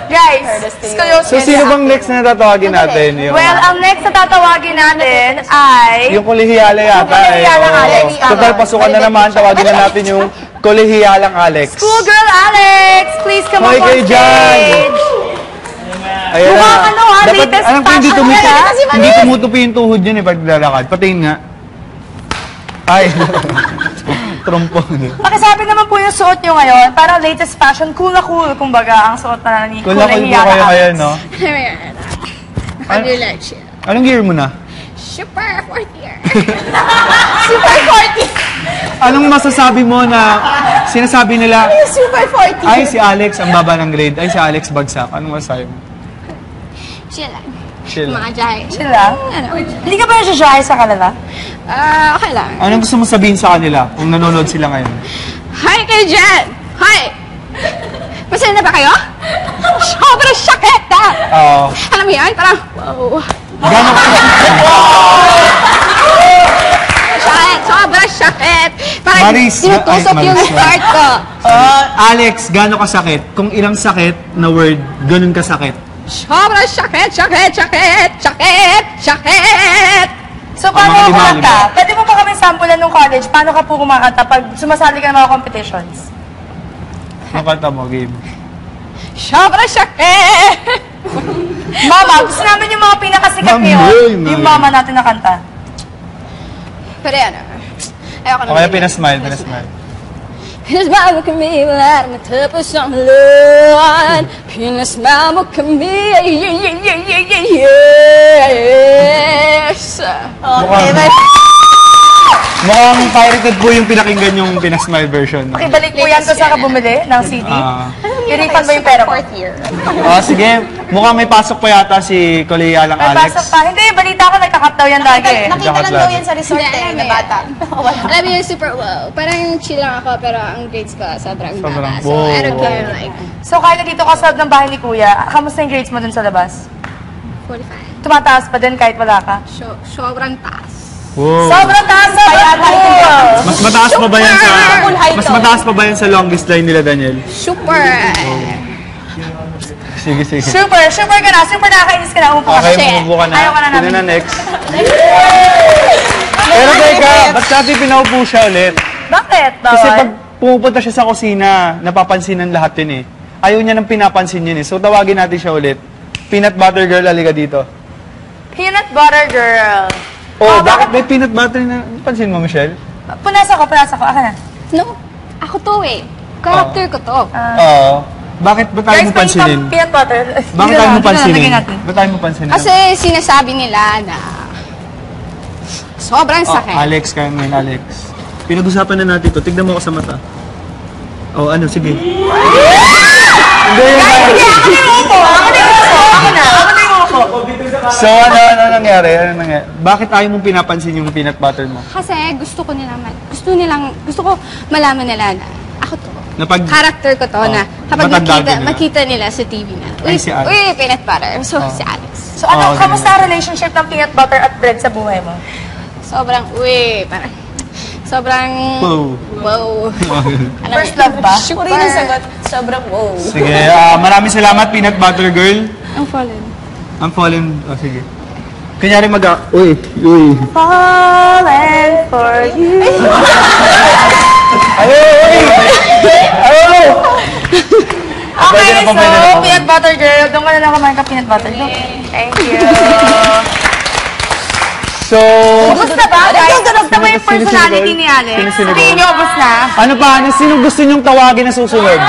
Guys, so sino bang next na tatawagin natin? Well, ang next na tatawagin natin ay... Yung kolehiyala yata. Yung kolehiyalang Alex. Total, pasukan na naman. Tawagin na natin yung kolehiyalang Alex. Schoolgirl Alex, please come up on stage. Ayan na. Ano ha, latest fashion ka? Hindi tumutupi yung tuhod yun pag lalakad. Patingin nga. Ay. Trompo. Pakisabi naman po yung suot nyo ngayon. Parang latest fashion, cool na cool, kumbaga, ang suot na ni Cool na cool po kayo ngayon, no? Anong year mo na? Super 4th year. Super 40! Anong masasabi mo na sinasabi nila, Super 40! ay si Alex ang baba ng grade, ay si Alex bagsak. Anong masasabi mo? Chill lang. Chill. Mga jahe. Chill lang? Ano? Hindi ka ba nasasyahe sa kanila? Okay lang. Anong gusto mo sabihin sa kanila kung nanonood sila ngayon? Hi kayo dyan! Hi! Masaya na ba kayo? Sobrang sakit ah! Oo. Alam mo yan? Parang, wow. Gano'n Sakit! Sobrang sakit! Parang Maris, tinutusok ay, yung Maris. heart ko. Alex, gano'n kasakit? Kung ilang sakit na word, ganun kasakit. Sobrang sakit! Sakit! Sakit! Sakit! Sakit! So, paano mga ka lima. kumanta? Pwede mo ba kami sampulan nung college? Paano ka po kumakanta pag sumasali ka ng mga competitions? Nakanta mo, game. Sobrang sakit! Mama, gusto namin yung mga pinakasikat Ma'am, ngayon. yun, Yung mama natin na kanta. Pero yan ayoko na. Okay, pinasmile, pinasmile. Pinasmile mo kami, wala na matapos ang luan. Pinasmile mo kami, yes! Mukhang pirated po yung pinakinggan yung pinasmile version. Pakibalik po yan to sa bumili ng CD. I-refund mo yung pera mo. 4th year. Sige. Mukhang may pasok pa yata si Kolehiyalang May Alex. pasok pa. Hindi, balita ko nagka-cut daw yan lagi eh. Nakita lang daw yan sa resort Hindi, na bata. Alam mo yung super wow. Parang chill lang ako, pero ang grades ko sobrang baba. So, wow. I don't care, like, So, kahit nandito ka sa loob ng bahay ni Kuya, kamusta yung grades mo dun sa labas? 45. Tumataas pa din kahit wala ka? Sobrang taas. Wow. Sobrang taas sa cool! Mas mataas pa ba yan sa Mas mataas pa ba yan sa longest line nila, Daniel? Super. Sige, sige. Super ka na. Super nakakainis ka na. Umupo ka. Okay, umupo ka na. Ayaw ka na namin. Sino na next? Pero teka, ba't dati pinaupo siya ulit? Bakit? Kasi Bawal? pag pumupunta siya sa kusina, napapansin ng lahat yun eh. Ayaw niya nang pinapansin yun eh. So tawagin natin siya ulit. Peanut butter girl, halika dito. Peanut butter girl. Oh, bakit may peanut butter na? Pansin mo, Michelle? Punasa ko. Aka na. No, ako to eh. Character ko to. Oo. Bakit ba tayo mo Guys, pansinin? peanut butter. Bakit tayo mo pansinin? Lagyan natin. Ba't tayo mo pansinin? Kasi sinasabi nila na sobrang sakit. Alex, kaya ngayon, Alex. Pinag-usapan na natin to. Tignan mo ako sa mata. Oh, ano? Sige. Hindi yun. Ako na yung umupo. So, ano nangyari? Bakit ayaw mong pinapansin yung peanut butter mo? Kasi gusto ko malaman nila na ako to. Na pag... Character ko to na kapag matanda nila. makita nila sa TV na. Ay, si Alex. Uy, peanut butter. So, si Alex. So, kamusta ang relationship ng peanut butter at bread sa buhay mo? Sobrang, sobrang... Wow. First love ba? Super. Puri ng sagot, sobrang wow. Sige, maraming salamat, peanut butter girl. I'm fallen. I'm fallen. Oh, sige. Kunyari Uy. Fallen for you. Okay, so, peanut butter girl. Doon ka na lang kumain ka peanut butter. Thank you. So... Ubus na ba? Guys, ubus na ba yung personality ni Alex? Sino-sino? Sabihin niyo, ubus na. Ano pa? Sino gusto niyong tawagin na susunod?